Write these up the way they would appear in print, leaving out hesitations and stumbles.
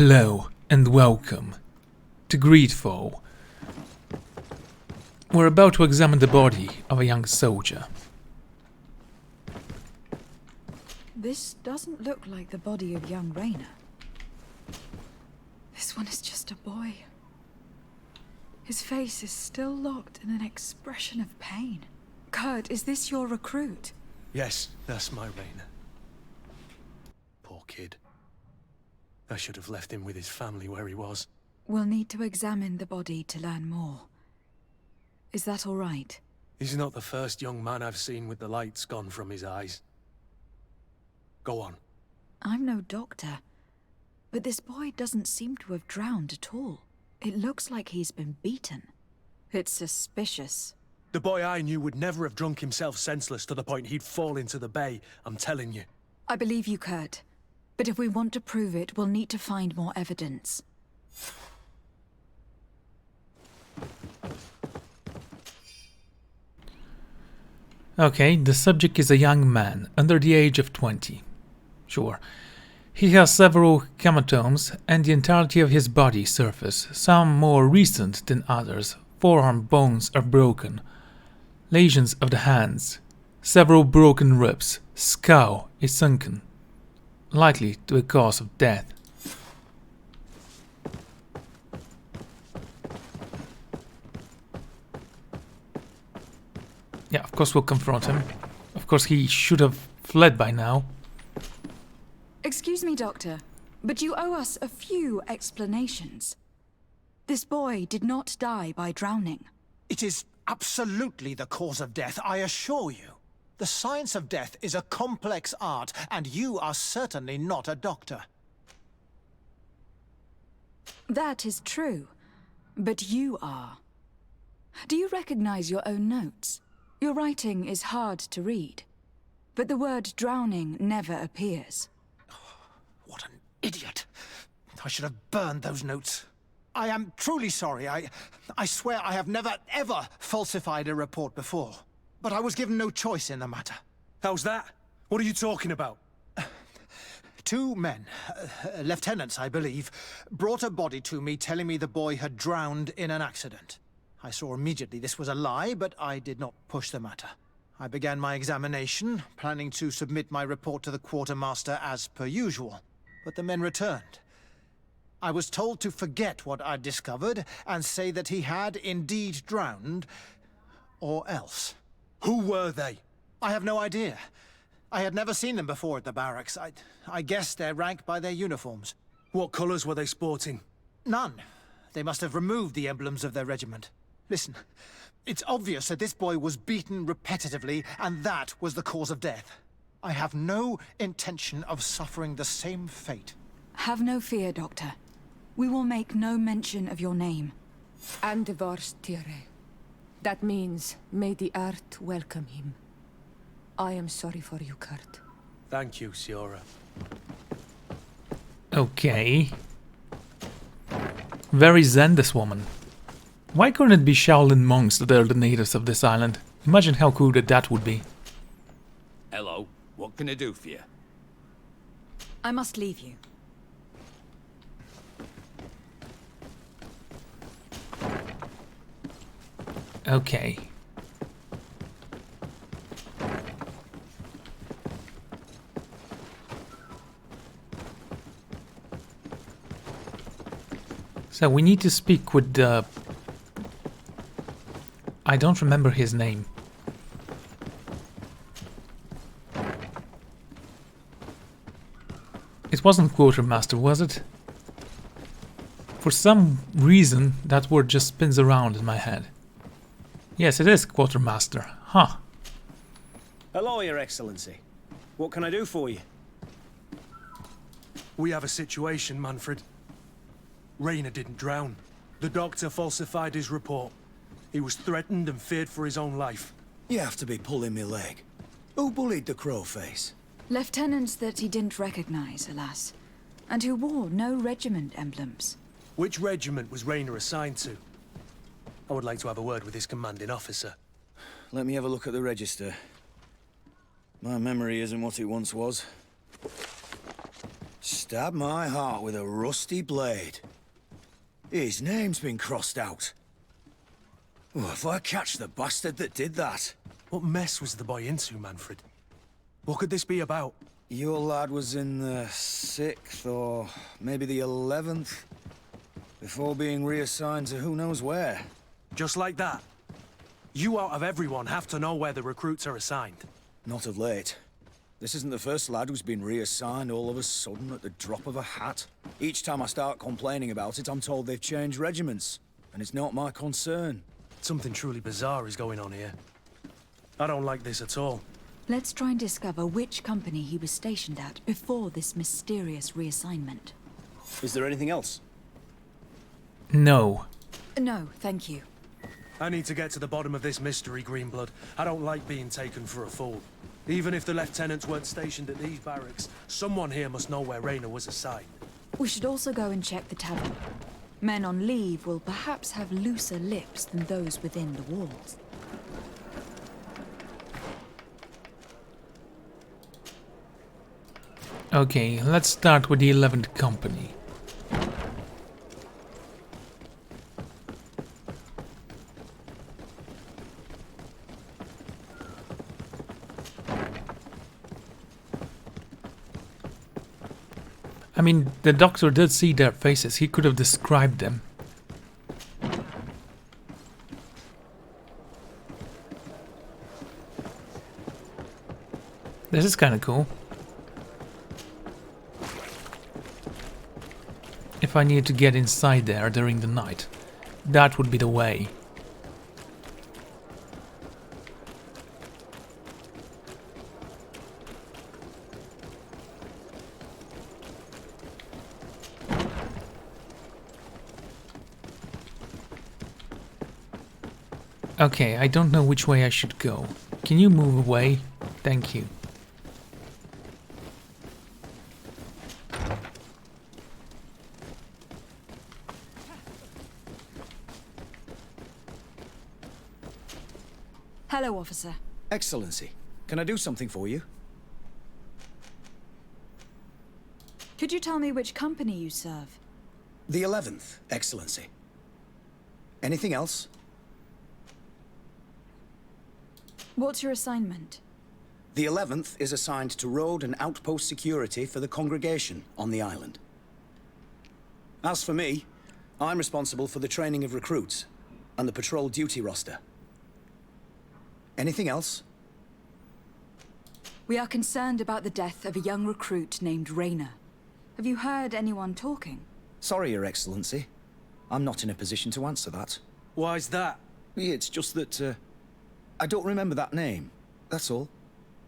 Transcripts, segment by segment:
Hello and welcome to GreedFall. We're about to examine the body of a young soldier. This doesn't look like the body of young Rainer. This one is just a boy. His face is still locked in an expression of pain. Kurt, is this your recruit? Yes, that's my Rainer. Poor kid. I should have left him with his family where he was. We'll need to examine the body to learn more. Is that all right? He's not the first young man I've seen with the lights gone from his eyes. Go on. I'm no doctor, but this boy doesn't seem to have drowned at all. It looks like he's been beaten. It's suspicious. The boy I knew would never have drunk himself senseless to the point he'd fall into the bay, I'm telling you. I believe you, Kurt. But if we want to prove it, we'll need to find more evidence. Okay, the subject is a young man, under the age of 20. Sure. He has several hematomes and the entirety of his body surface, some more recent than others. Forearm bones are broken. Lesions of the hands. Several broken ribs. Skull is sunken. Likely to a cause of death. Yeah, of course we'll confront him. Of course he should have fled by now. Excuse me, Doctor, but you owe us a few explanations. This boy did not die by drowning. It is absolutely the cause of death, I assure you. The science of death is a complex art, and you are certainly not a doctor. That is true, but you are. Do you recognize your own notes? Your writing is hard to read, but the word drowning never appears. What an idiot. I should have burned those notes. I am truly sorry. I swear I have never, ever falsified a report before. But I was given no choice in the matter. How's that? What are you talking about? Two men, lieutenants I believe, brought a body to me telling me the boy had drowned in an accident. I saw immediately this was a lie, but I did not push the matter. I began my examination, planning to submit my report to the quartermaster as per usual. But the men returned. I was told to forget what I'd discovered and say that he had indeed drowned, or else. Who were they? I have no idea. I had never seen them before at the barracks. I guessed their rank by their uniforms. What colours were they sporting? None. They must have removed the emblems of their regiment. Listen, it's obvious that this boy was beaten repetitively, and that was the cause of death. I have no intention of suffering the same fate. Have no fear, Doctor. We will make no mention of your name. Andevars Tire. That means, may the earth welcome him. I am sorry for you, Kurt. Thank you, Siora. Okay. Very zen, this woman. Why couldn't it be Shaolin monks that are the natives of this island? Imagine how cool that would be. Hello, what can I do for you? I must leave you. Okay. So we need to speak with the... I don't remember his name. It wasn't Quartermaster, was it? For some reason, that word just spins around in my head. Yes, it is Quartermaster. Huh. Hello, Your Excellency. What can I do for you? We have a situation, Manfred. Rainer didn't drown. The doctor falsified his report. He was threatened and feared for his own life. You have to be pulling me leg. Who bullied the crowface? Lieutenants that he didn't recognize, alas, and who wore no regiment emblems. Which regiment was Rainer assigned to? I would like to have a word with his commanding officer. Let me have a look at the register. My memory isn't what it once was. Stab my heart with a rusty blade. His name's been crossed out. Oh, if I catch the bastard that did that. What mess was the boy into, Manfred? What could this be about? Your lad was in the 6th or maybe the 11th, before being reassigned to who knows where. Just like that? You out of everyone have to know where the recruits are assigned. Not of late. This isn't the first lad who's been reassigned all of a sudden at the drop of a hat. Each time I start complaining about it, I'm told they've changed regiments, and it's not my concern. Something truly bizarre is going on here. I don't like this at all. Let's try and discover which company he was stationed at before this mysterious reassignment. Is there anything else? No. No, thank you. I need to get to the bottom of this mystery, Greenblood. I don't like being taken for a fool. Even if the lieutenants weren't stationed at these barracks, someone here must know where Raynor was assigned. We should also go and check the tavern. Men on leave will perhaps have looser lips than those within the walls. Okay, let's start with the 11th Company. I mean, the doctor did see their faces, he could have described them. This is kind of cool. If I need to get inside there during the night, that would be the way. Okay, I don't know which way I should go. Can you move away? Thank you. Hello, officer. Excellency, can I do something for you? Could you tell me which company you serve? The 11th, Excellency. Anything else? What's your assignment? The 11th is assigned to road and outpost security for the congregation on the island. As for me, I'm responsible for the training of recruits and the patrol duty roster. Anything else? We are concerned about the death of a young recruit named Raynor. Have you heard anyone talking? Sorry, Your Excellency. I'm not in a position to answer that. Why's that? It's just that, I don't remember that name. That's all.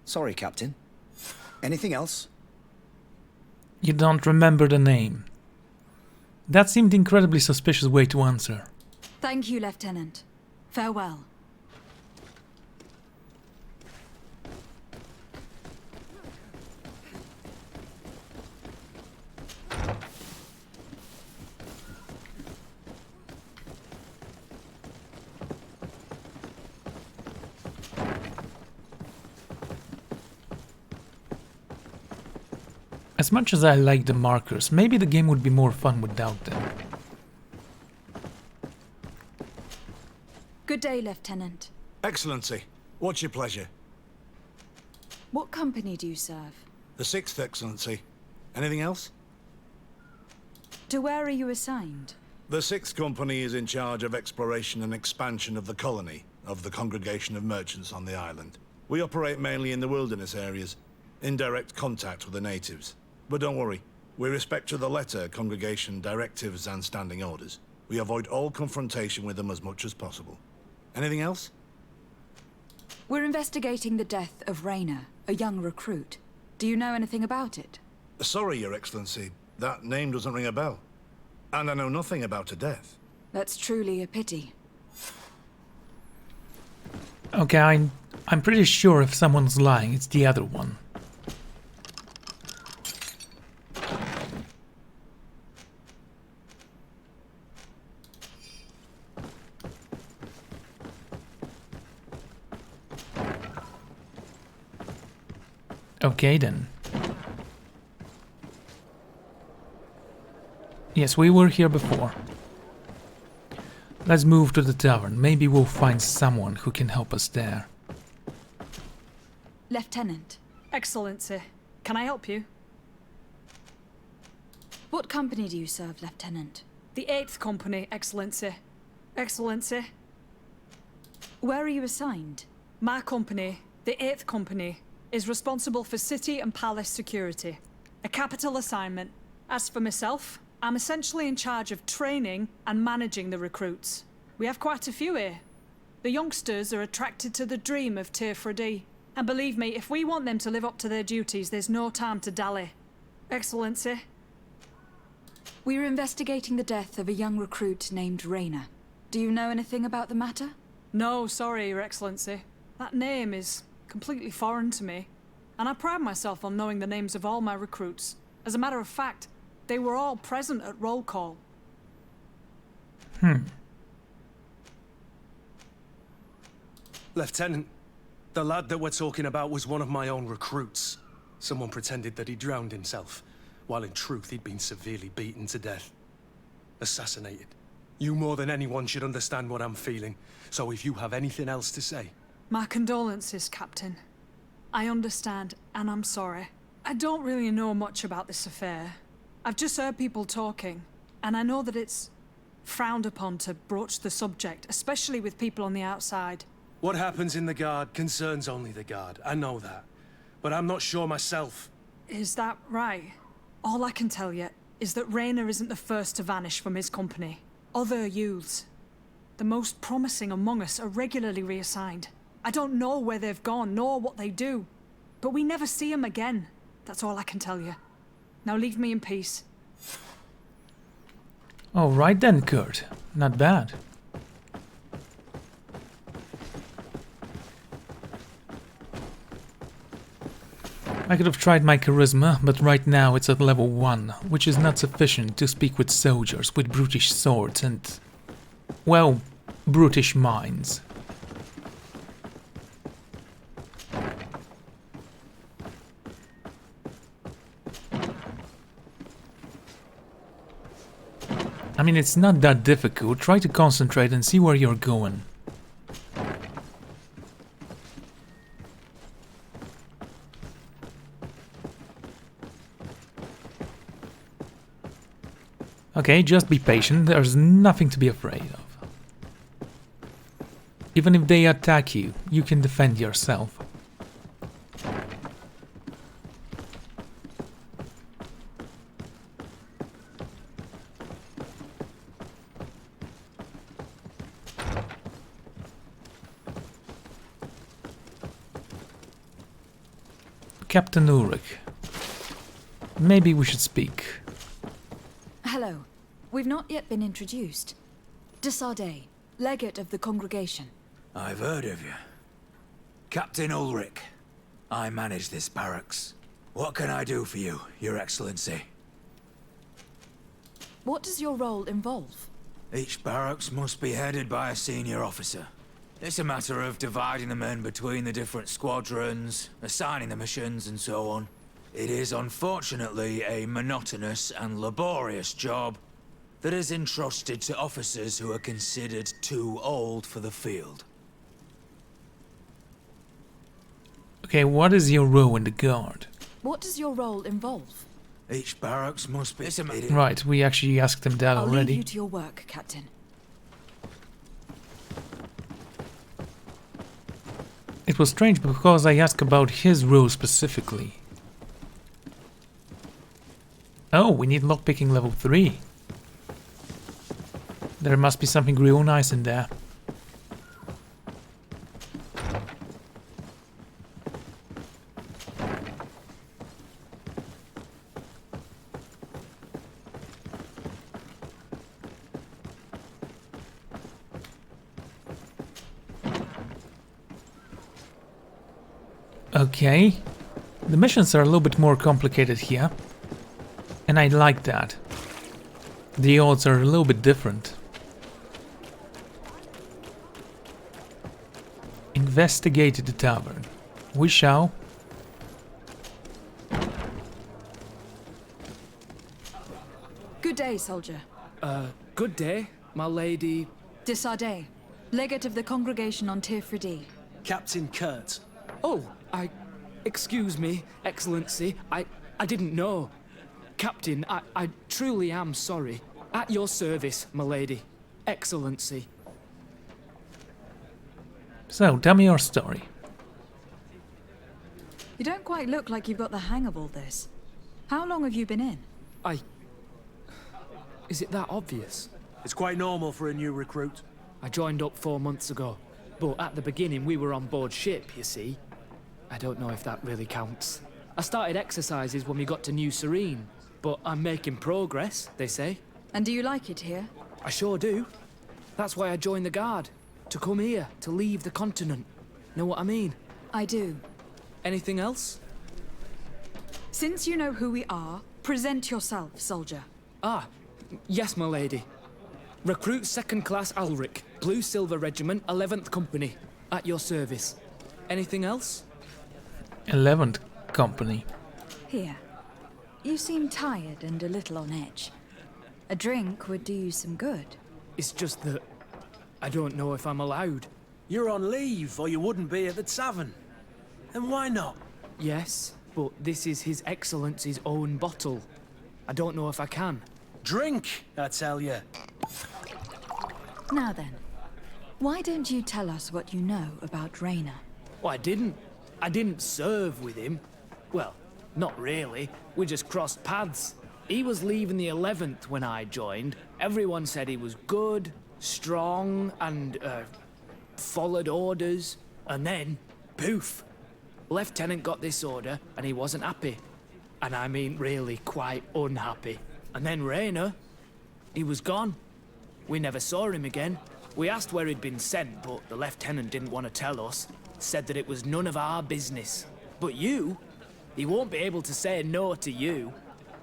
Sorry, Captain. Anything else? You don't remember the name. That seemed incredibly suspicious way to answer. Thank you, Lieutenant. Farewell. As much as I like the markers, maybe the game would be more fun without them. Good day, Lieutenant. Excellency, what's your pleasure? What company do you serve? The 6th, Excellency. Anything else? To where are you assigned? The 6th Company is in charge of exploration and expansion of the colony of the Congregation of Merchants on the island. We operate mainly in the wilderness areas, in direct contact with the natives. But don't worry, we respect to the letter Congregation directives and standing orders. We avoid all confrontation with them as much as possible. Anything else? We're investigating the death of Raynor, a young recruit. Do you know anything about it? Sorry, Your Excellency, that name doesn't ring a bell. And I know nothing about a death. That's truly a pity. Okay, I'm pretty sure if someone's lying, it's the other one. Okay then. Yes, we were here before. Let's move to the tavern. Maybe we'll find someone who can help us there. Lieutenant, Excellency, can I help you? what company do you serve, Lieutenant? The 8th Company, Excellency. Excellency, Where are you assigned? my company, the 8th Company, is responsible for city and palace security. A capital assignment. As for myself, I'm essentially in charge of training and managing the recruits. We have quite a few here. The youngsters are attracted to the dream of Tir-Fredi. And believe me, if we want them to live up to their duties, there's no time to dally. Excellency, We are investigating the death of a young recruit named Raynor. Do you know anything about the matter? no, sorry, Your Excellency. That name is completely foreign to me. And I pride myself on knowing the names of all my recruits. As a matter of fact, they were all present at roll call. Lieutenant, the lad that we're talking about was one of my own recruits. Someone pretended that he drowned himself, while in truth he'd been severely beaten to death. Assassinated. You more than anyone should understand what I'm feeling, so if you have anything else to say... My condolences, Captain. I understand, and I'm sorry. I don't really know much about this affair. I've just heard people talking, and I know that it's frowned upon to broach the subject, especially with people on the outside. What happens in the Guard concerns only the Guard, I know that. But I'm not sure myself. Is that right? All I can tell you is that Raynor isn't the first to vanish from his company. Other youths, the most promising among us, are regularly reassigned. I don't know where they've gone, nor what they do. But we never see them again. That's all I can tell you. Now leave me in peace. All right then, Kurt. Not bad. I could have tried my charisma, but right now it's at level 1, which is not sufficient to speak with soldiers with brutish swords and, well, brutish minds. I mean, it's not that difficult. Try to concentrate and see where you're going. Okay, just be patient, there's nothing to be afraid of. Even if they attack you, you can defend yourself. Captain Ulrich. Maybe we should speak. Hello. We've not yet been introduced. De Sardet, legate of the congregation. I've heard of you. Captain Ulrich. I manage this barracks. What can I do for you, Your Excellency? What does your role involve? Each barracks must be headed by a senior officer. It's a matter of dividing the men between the different squadrons, assigning the missions, and so on. It is unfortunately a monotonous and laborious job that is entrusted to officers who are considered too old for the field. Okay, what is your role in the Guard? What does your role involve? Each barracks must be... Right, we actually asked him that I'll already. leave you to your work, Captain. It was strange because I asked about his role specifically. Oh, we need lockpicking level 3. There must be something real nice in there. Okay, the missions are a little bit more complicated here, and I like that. The odds are a little bit different. Investigate the tavern. We shall. Good day, day, soldier. Good day, my lady. De Sardet, legate of the congregation on Tirfredi. Captain Kurt. Oh, excuse me, Excellency. I didn't know. Captain, I truly am sorry. At your service, my lady. Excellency. So, tell me your story. You don't quite look like you've got the hang of all this. How long have you been in? Is it that obvious? It's quite normal for a new recruit. I joined up 4 months ago. But at the beginning, we were on board ship, you see. I don't know if that really counts. I started exercises when we got to New Serene. But I'm making progress, they say. And do you like it here? I sure do. That's why I joined the Guard. To come here, to leave the continent. Know what I mean? I do. Anything else? Since you know who we are, present yourself, soldier. Ah, yes, my lady. Recruit 2nd Class Alric, Blue Silver Regiment, 11th Company. At your service. Anything else? 11th Company. Here. You seem tired and a little on edge. A drink would do you some good. It's just that I don't know if I'm allowed. You're on leave, or you wouldn't be at the tavern. And why not? Yes, but this is His Excellency's own bottle. I don't know if I can. Drink, I tell you. Now then, why don't you tell us what you know about Rainer? Well, I didn't serve with him. Well, not really. We just crossed paths. He was leaving the 11th when I joined. Everyone said he was good, strong, and, followed orders. And then, poof. Lieutenant got this order, and he wasn't happy. And I mean really quite unhappy. And then Rainer, he was gone. We never saw him again. We asked where he'd been sent, but the lieutenant didn't want to tell us. Said that it was none of our business. But you, he won't be able to say no to you.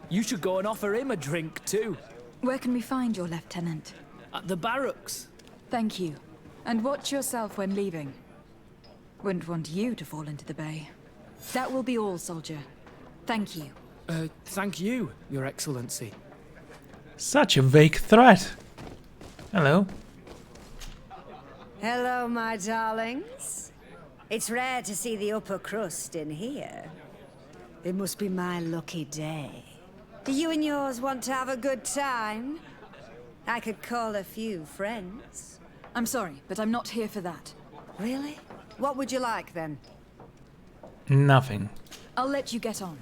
You should go and offer him a drink too. Where can we find your lieutenant? At the barracks. Thank you. And watch yourself when leaving. Wouldn't want you to fall into the bay. That will be all, soldier. Thank you. Thank you, Your Excellency. Such a vague threat. Hello. Hello, my darlings. It's rare to see the upper crust in here. It must be my lucky day. Do you and yours want to have a good time? I could call a few friends. I'm sorry, but I'm not here for that. Really? What would you like, then? Nothing. I'll let you get on.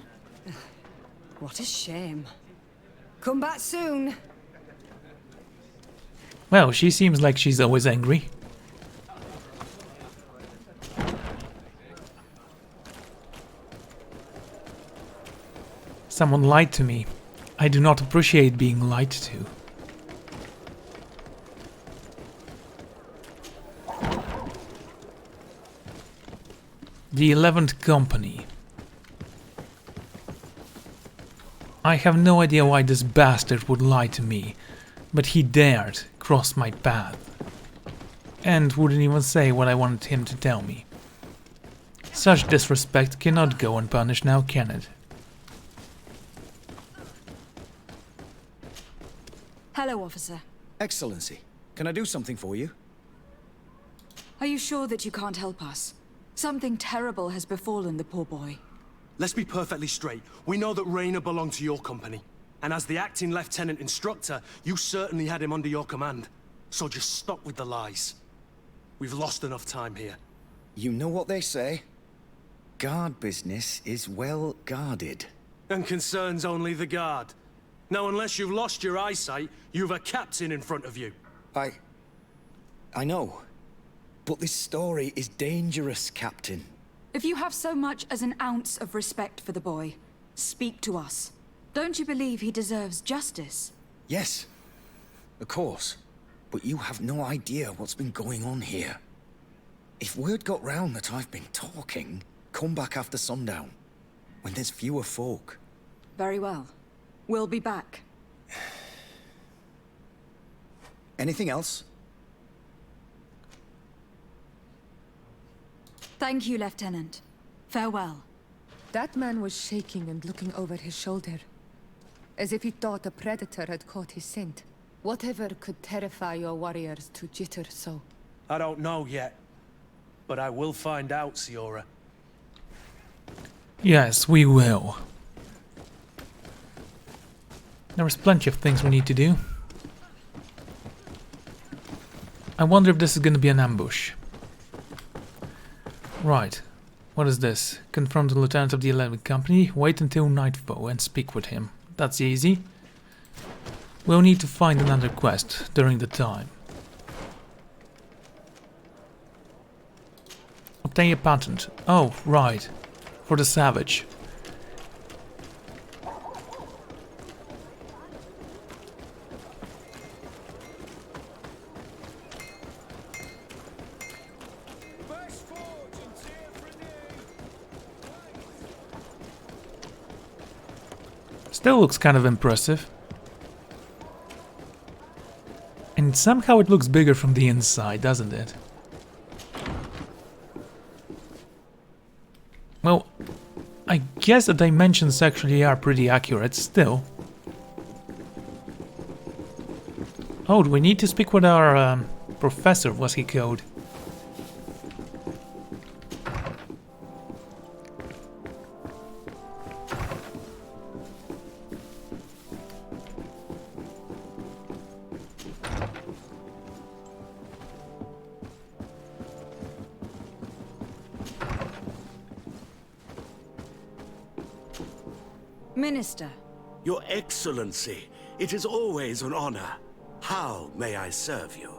What a shame. Come back soon. Well, she seems like she's always angry. Someone lied to me. I do not appreciate being lied to. The 11th Company. I have no idea why this bastard would lie to me, but he dared cross my path. And wouldn't even say what I wanted him to tell me. Such disrespect cannot go unpunished now, can it? Hello, officer. Excellency, can I do something for you? Are you sure that you can't help us? Something terrible has befallen the poor boy. Let's be perfectly straight. We know that Rainer belonged to your company. And as the acting lieutenant instructor, you certainly had him under your command. So just stop with the lies. We've lost enough time here. You know what they say? Guard business is well guarded. And concerns only the guard. Now, unless you've lost your eyesight, you've a captain in front of you. I know. But this story is dangerous, Captain. If you have so much as an ounce of respect for the boy, speak to us. Don't you believe he deserves justice? Yes, of course. But you have no idea what's been going on here. If word got round that I've been talking, come back after sundown, when there's fewer folk. Very well. We'll be back. Anything else? Thank you, Lieutenant. Farewell. That man was shaking and looking over his shoulder. as if he thought a predator had caught his scent. Whatever could terrify your warriors to jitter so? I don't know yet, but I will find out, Siora. Yes, we will. There's plenty of things we need to do. I wonder if this is going to be an ambush. Right. What is this? Confront the lieutenant of the Iliavi company, wait until nightfall and speak with him. That's easy. We'll need to find another quest during the time. Obtain a patent. Oh, right. For the savage. Still looks kind of impressive. And somehow it looks bigger from the inside, doesn't it? Well, I guess the dimensions actually are pretty accurate still. Oh, do we need to speak with our professor? Was he called? Minister. Your Excellency, it is always an honor. How may I serve you?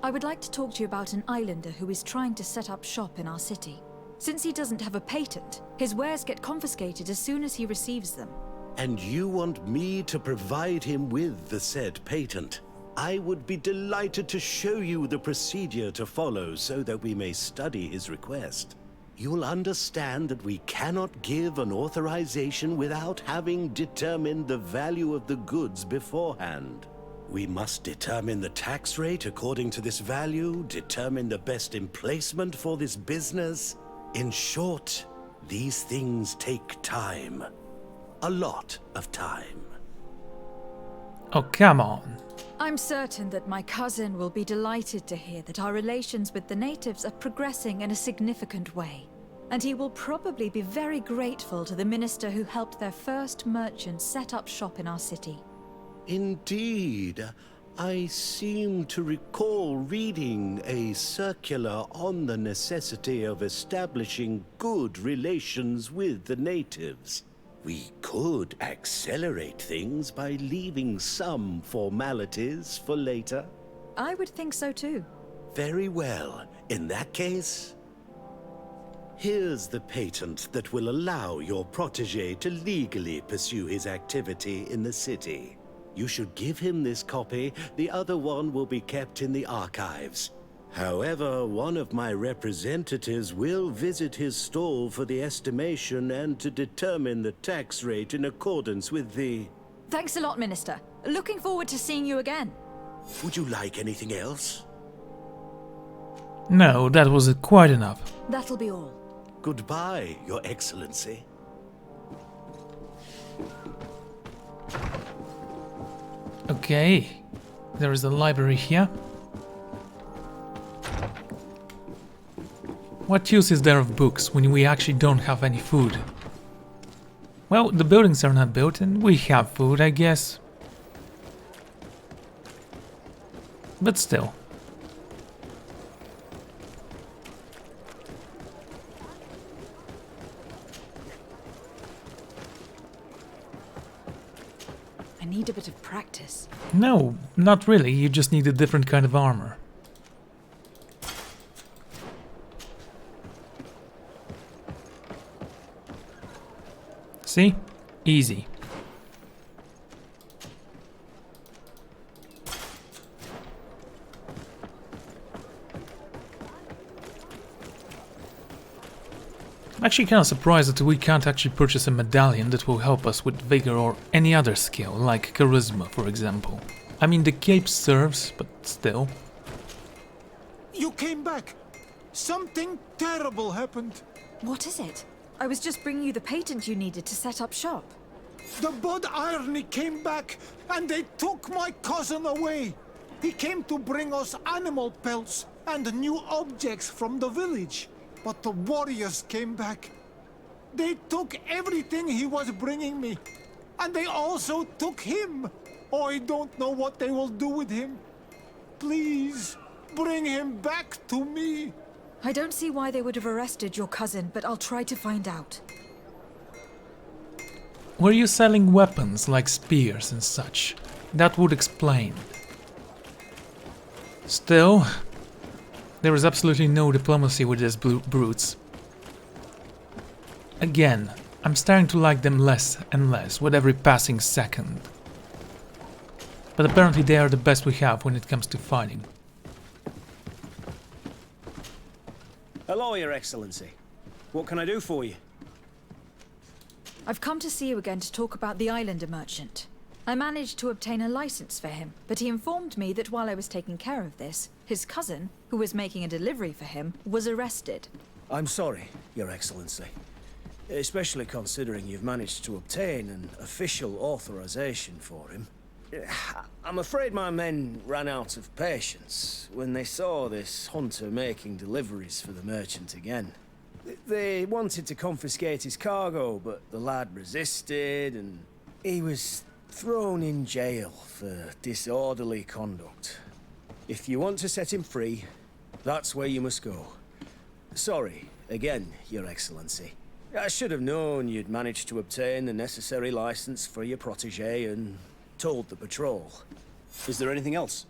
I would like to talk to you about an islander who is trying to set up shop in our city. Since he doesn't have a patent, his wares get confiscated as soon as he receives them. And you want me to provide him with the said patent? I would be delighted to show you the procedure to follow so that we may study his request. You'll understand that we cannot give an authorization without having determined the value of the goods beforehand. We must determine the tax rate according to this value, determine the best emplacement for this business. In short, these things take time. A lot of time. Oh, come on. I'm certain that my cousin will be delighted to hear that our relations with the natives are progressing in a significant way. And he will probably be very grateful to the minister who helped their first merchant set up shop in our city. Indeed. I seem to recall reading a circular on the necessity of establishing good relations with the natives. We could accelerate things by leaving some formalities for later. I would think so too. Very well. In that case, here's the patent that will allow your protege to legally pursue his activity in the city. You should give him this copy. The other one will be kept in the archives. However, one of my representatives will visit his stall for the estimation and to determine the tax rate in accordance with the... Thanks a lot, Minister. Looking forward to seeing you again. Would you like anything else? No, that was quite enough. That'll be all. Goodbye, Your Excellency. Okay, there is a library here. What use is there of books when we actually don't have any food? Well, the buildings are not built and we have food, I guess. But still. I need a bit of practice. No, not really. You just need a different kind of armor. See? Easy. I'm actually kind of surprised that we can't actually purchase a medallion that will help us with vigor or any other skill, like charisma, for example. I mean, the cape serves, but still. You came back! Something terrible happened! What is it? I was just bringing you the patent you needed to set up shop. The Bud Irony came back, and they took my cousin away. He came to bring us animal pelts and new objects from the village. But the warriors came back. They took everything he was bringing me. And they also took him. Oh, I don't know what they will do with him. Please, bring him back to me. I don't see why they would have arrested your cousin, but I'll try to find out. Were you selling weapons like spears and such? That would explain. Still, there is absolutely no diplomacy with these brutes. Again, I'm starting to like them less and less with every passing second. But apparently they are the best we have when it comes to fighting. Hello, Your Excellency. What can I do for you? I've come to see you again to talk about the Islander merchant. I managed to obtain a license for him, but he informed me that while I was taking care of this, his cousin, who was making a delivery for him, was arrested. I'm sorry, Your Excellency. Especially considering you've managed to obtain an official authorization for him. I'm afraid my men ran out of patience when they saw this hunter making deliveries for the merchant again. They wanted to confiscate his cargo, but the lad resisted, and he was thrown in jail for disorderly conduct. If you want to set him free, that's where you must go. Sorry, again, Your Excellency. I should have known you'd managed to obtain the necessary license for your protege and told the patrol. Is there anything else?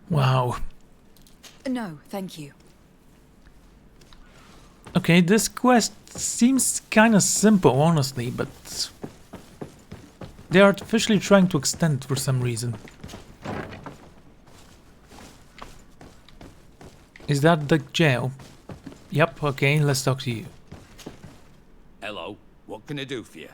Wow. No, thank you. Okay, this quest seems kinda simple, honestly, but they are artificially trying to extend it for some reason. Is that the jail? Yep, okay, let's talk to you. Hello, what can I do for you?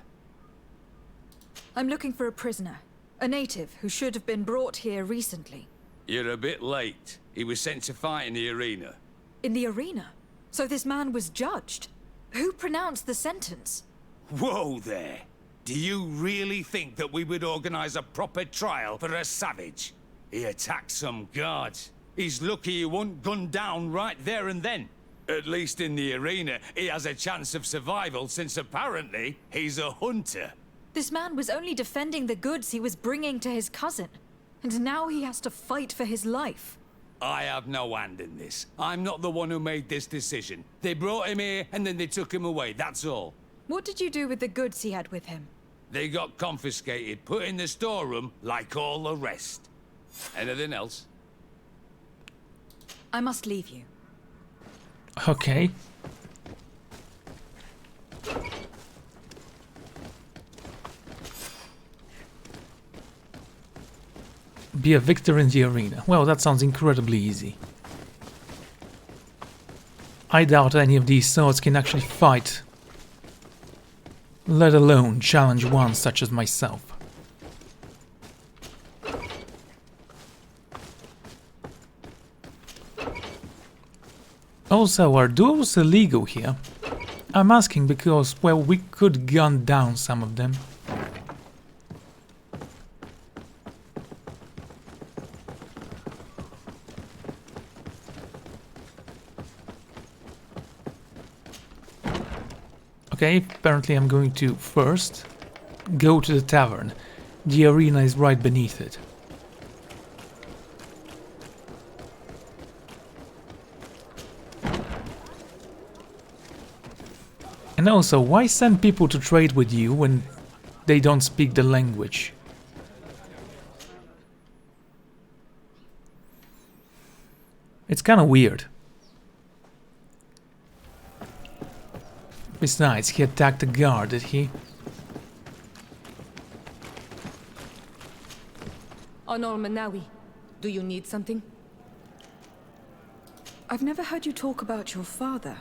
I'm looking for a prisoner. A native who should have been brought here recently. You're a bit late. He was sent to fight in the arena. In the arena? So this man was judged? Who pronounced the sentence? Whoa there! Do you really think that we would organize a proper trial for a savage? He attacked some guards. He's lucky he wasn't gunned down right there and then. At least in the arena, he has a chance of survival since apparently he's a hunter. This man was only defending the goods he was bringing to his cousin. And now he has to fight for his life. I have no hand in this. I'm not the one who made this decision. They brought him here and then they took him away, that's all. What did you do with the goods he had with him? They got confiscated, put in the storeroom like all the rest. Anything else? I must leave you. Okay. Be a victor in the arena. Well, that sounds incredibly easy. I doubt any of these swords can actually fight, let alone challenge one such as myself. Also, are duels illegal here? I'm asking because, well, we could gun down some of them. Okay, apparently I'm going to first go to the tavern. The arena is right beneath it. And also, why send people to trade with you when they don't speak the language? It's kind of weird. Besides, he attacked the guard, did he? Honor Manawi, do you need something? I've never heard you talk about your father.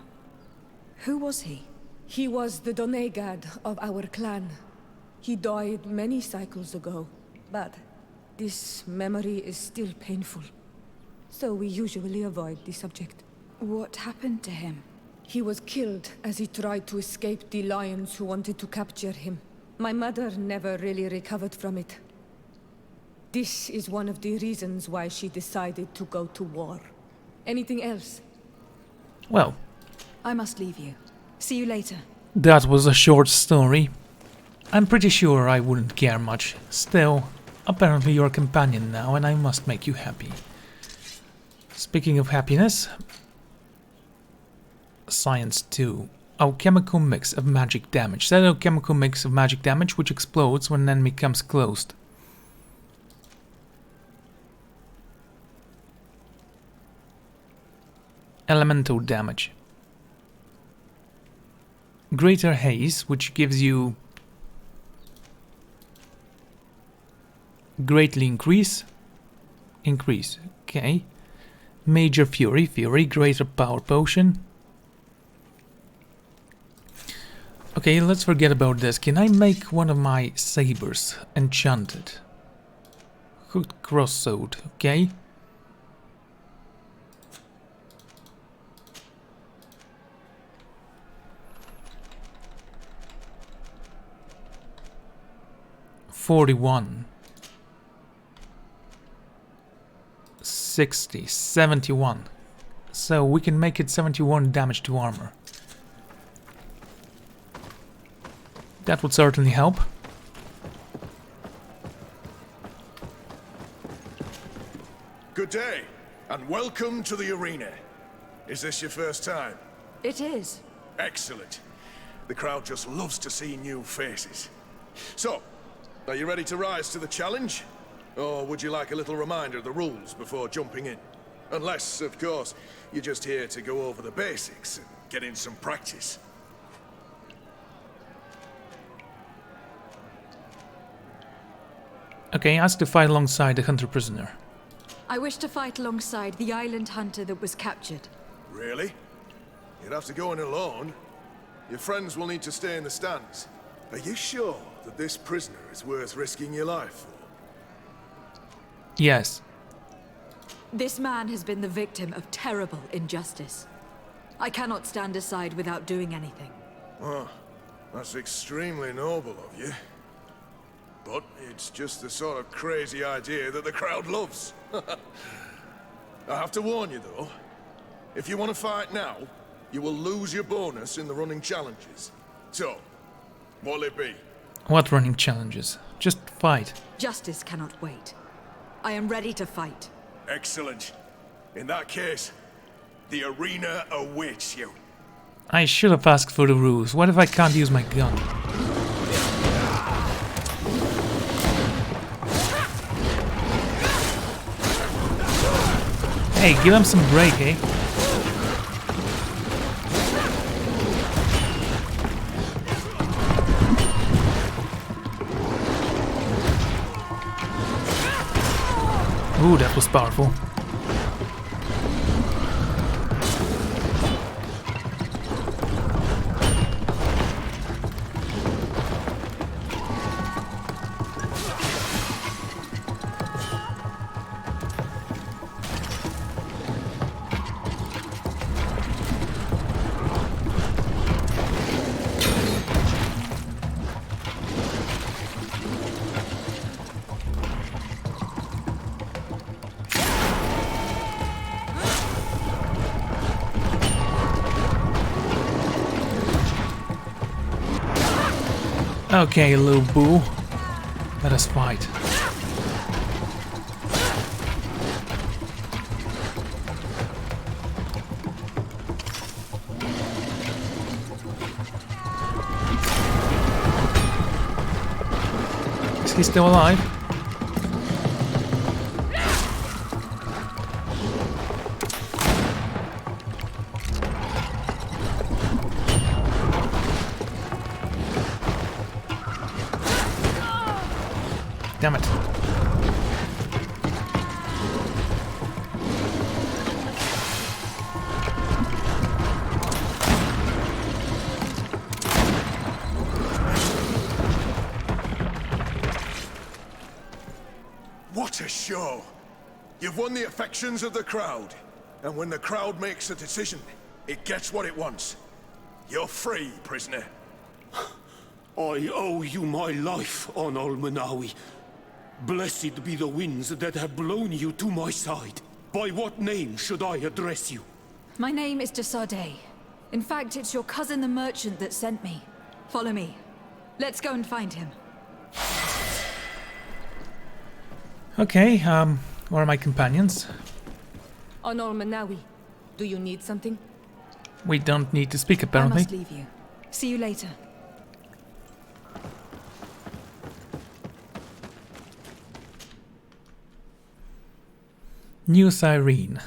Who was he? He was the Donegad of our clan. He died many cycles ago, but this memory is still painful. So we usually avoid the subject. What happened to him? He was killed as he tried to escape the lions who wanted to capture him. My mother never really recovered from it. This is one of the reasons why she decided to go to war. Anything else? Well, I must leave you. See you later. that was a short story. I'm pretty sure I wouldn't care much. Still, apparently you're a companion now, and I must make you happy. Speaking of happiness... Science 2. Alchemical mix of magic damage. Set alchemical mix of magic damage which explodes when an enemy comes close. Elemental damage. Greater haze, which gives you greatly increase. Okay. Major fury, greater power potion. Okay, let's forget about this. Can I make one of my sabers enchanted? Hooked cross-sword, okay. $41. 60, 71. So we can make it 71 damage to armor. That would certainly help. Good day, and welcome to the arena. Is this your first time? It is. Excellent. The crowd just loves to see new faces. So, are you ready to rise to the challenge? Or would you like a little reminder of the rules before jumping in? Unless, of course, you're just here to go over the basics and get in some practice. Okay, ask to fight alongside the hunter prisoner. I wish to fight alongside the island hunter that was captured. Really? You'd have to go in alone. Your friends will need to stay in the stands. Are you sure that this prisoner is worth risking your life for? Yes. This man has been the victim of terrible injustice. I cannot stand aside without doing anything. Oh, that's extremely noble of you. But it's just the sort of crazy idea that the crowd loves. I have to warn you, though. If you want to fight now, you will lose your bonus in the running challenges. So, what'll it be? What running challenges? Just fight. Justice cannot wait. I am ready to fight. Excellent. In that case, the arena awaits you. I should have asked for the rules. What if I can't use my gun? Hey, give him some break, eh? Ooh, that was powerful. Okay, little boo. Let us fight. Is he still alive? Damn it. What a show! You've won the affections of the crowd. And when the crowd makes a decision, it gets what it wants. You're free, prisoner. I owe you my life, Onol Manawi. Blessed be the winds that have blown you to my side. By what name should I address you? My name is de Sardet. In fact, it's your cousin the merchant that sent me. Follow me. Let's go and find him. Okay, where are my companions? Onol Manawi, do you need something? We don't need to speak, I apparently. must leave you. See you later. New Cyrene.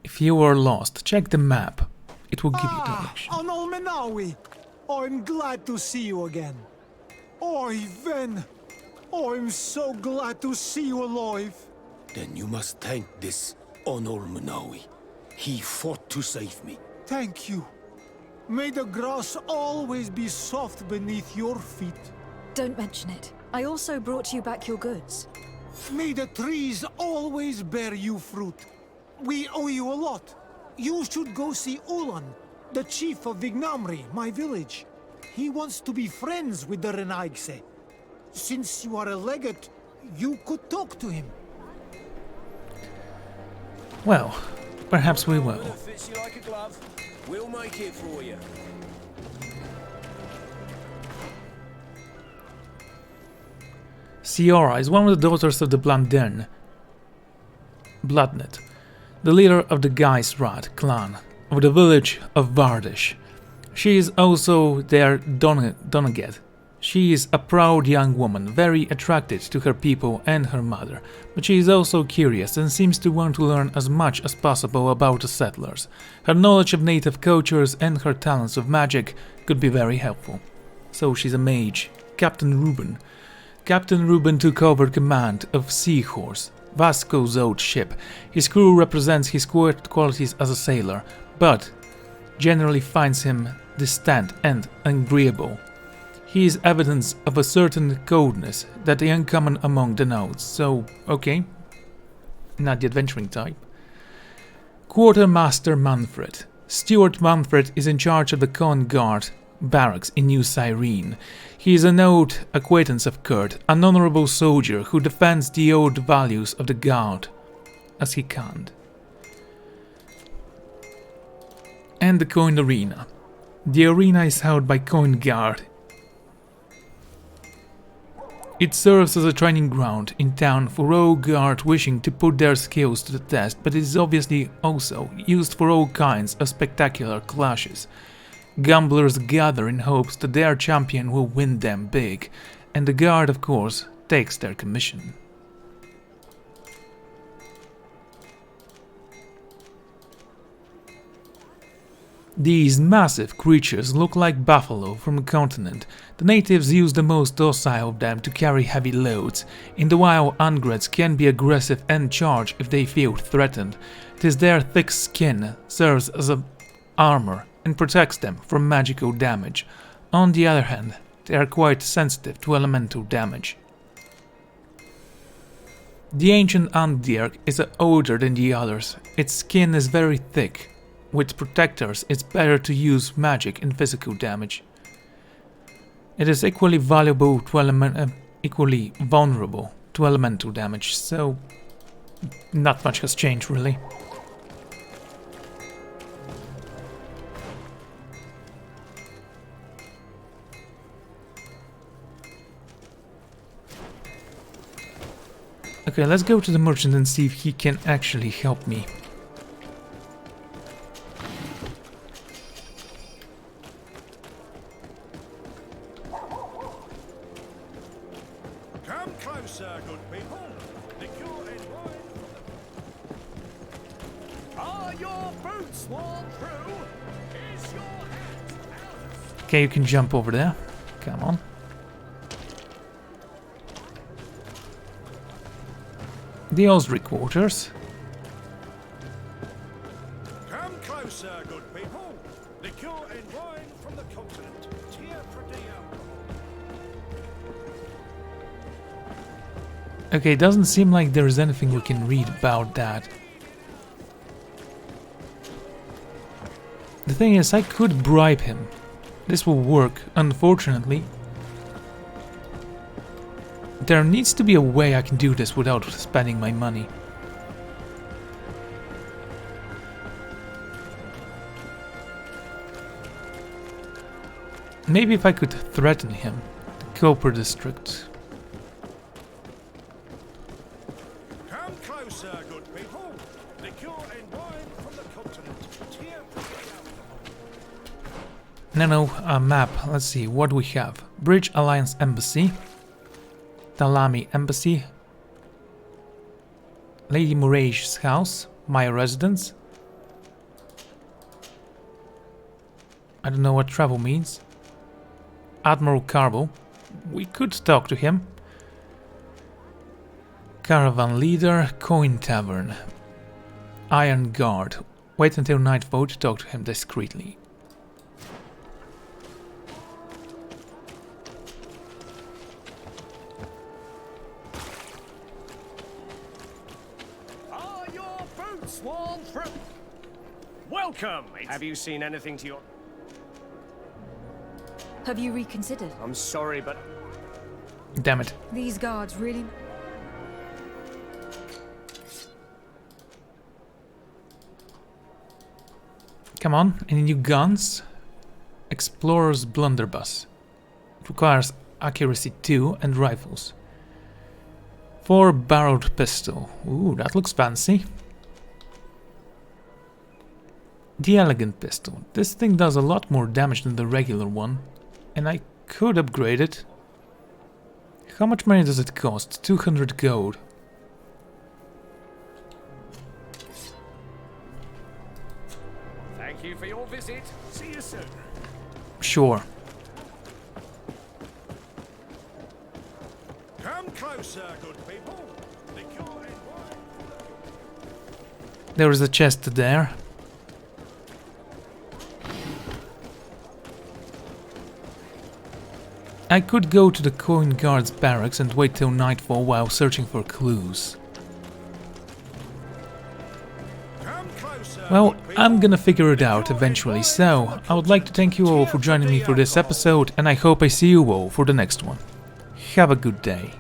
If you are lost, check the map. It will give you direction. Onol Manawi! I'm glad to see you again. Oi, Ven! I'm so glad to see you alive. Then you must thank this Onol Manawi. He fought to save me. Thank you. May the grass always be soft beneath your feet. Don't mention it. I also brought you back your goods. May the trees always bear you fruit. We owe you a lot. You should go see Ulan, the chief of Vignamri, my village. He wants to be friends with the Renaigse. Since you are a legate, you could talk to him. Well, perhaps we will. Fits you like a glove. We'll make it for you. Ciora is one of the daughters of the Blandern Bloodnet, the leader of the Geisrat clan of the village of Vardish. She is also their Doneget. She is a proud young woman, very attracted to her people and her mother, but she is also curious and seems to want to learn as much as possible about the settlers. Her knowledge of native cultures and her talents of magic could be very helpful. So she's a mage. Captain Ruben. Captain Ruben took over command of Seahorse, Vasco's old ship. His crew represents his qualities as a sailor, but generally finds him distant and agreeable. He is evidence of a certain coldness that is uncommon among the nodes, so okay, not the adventuring type. Quartermaster Manfred. Steward Manfred is in charge of the Con Guard barracks in New Cyrene. He is an old acquaintance of Kurt, an honorable soldier who defends the old values of the Guard as he can. And the Coin Arena. The arena is held by Coin Guard. It serves as a training ground in town for all guards wishing to put their skills to the test, but it is obviously also used for all kinds of spectacular clashes. Gamblers gather in hopes that their champion will win them big, and the guard, of course, takes their commission. These massive creatures look like buffalo from a continent. The natives use the most docile of them to carry heavy loads. In the wild, Ungrets can be aggressive and charge if they feel threatened. It is their thick skin serves as a armor and protects them from magical damage. On the other hand, they are quite sensitive to elemental damage. The ancient Undirk is older than the others. Its skin is very thick. With protectors, it's better to use magic and physical damage. It is equally vulnerable to elemental damage, so not much has changed really. Okay, let's go to the merchant and see if he can actually help me. Come closer, good people. The cure is wine. Are your boots worn through? Is your hat? Okay, you can jump over there. Come on. The Osric quarters. Come closer, good people. The cure in wine Okay, it doesn't seem like there's anything we can read about that. The thing is, I could bribe him. This will work, unfortunately. There needs to be a way I can do this without spending my money. Maybe if I could threaten him. The Copper District. Come closer, good people. Liqueur and wine from the continent. No, a map. Let's see, what do we have? Bridge Alliance Embassy. Talami Embassy. Lady Murray's house. My residence. I don't know what travel means. Admiral Carbo. We could talk to him. Caravan Leader. Coin Tavern. Iron Guard. Wait until nightfall to talk to him discreetly. Are your boots worn through? Welcome! Have you seen anything to your... Have you reconsidered? I'm sorry, but... Damn it. These guards really... Come on, any new guns? Explorer's Blunderbuss. It requires accuracy 2 and rifles. 4-barreled pistol. Ooh, that looks fancy. The elegant pistol. This thing does a lot more damage than the regular one. And I could upgrade it. How much money does it cost? 200 gold. Thank you for your visit. See you soon. Sure. Come closer, good people. Liqueur and wine. There is a chest there. I could go to the Coin Guard's barracks and wait till nightfall while searching for clues. Well, I'm gonna figure it out eventually, so I would like to thank you all for joining me for this episode, and I hope I see you all for the next one. Have a good day.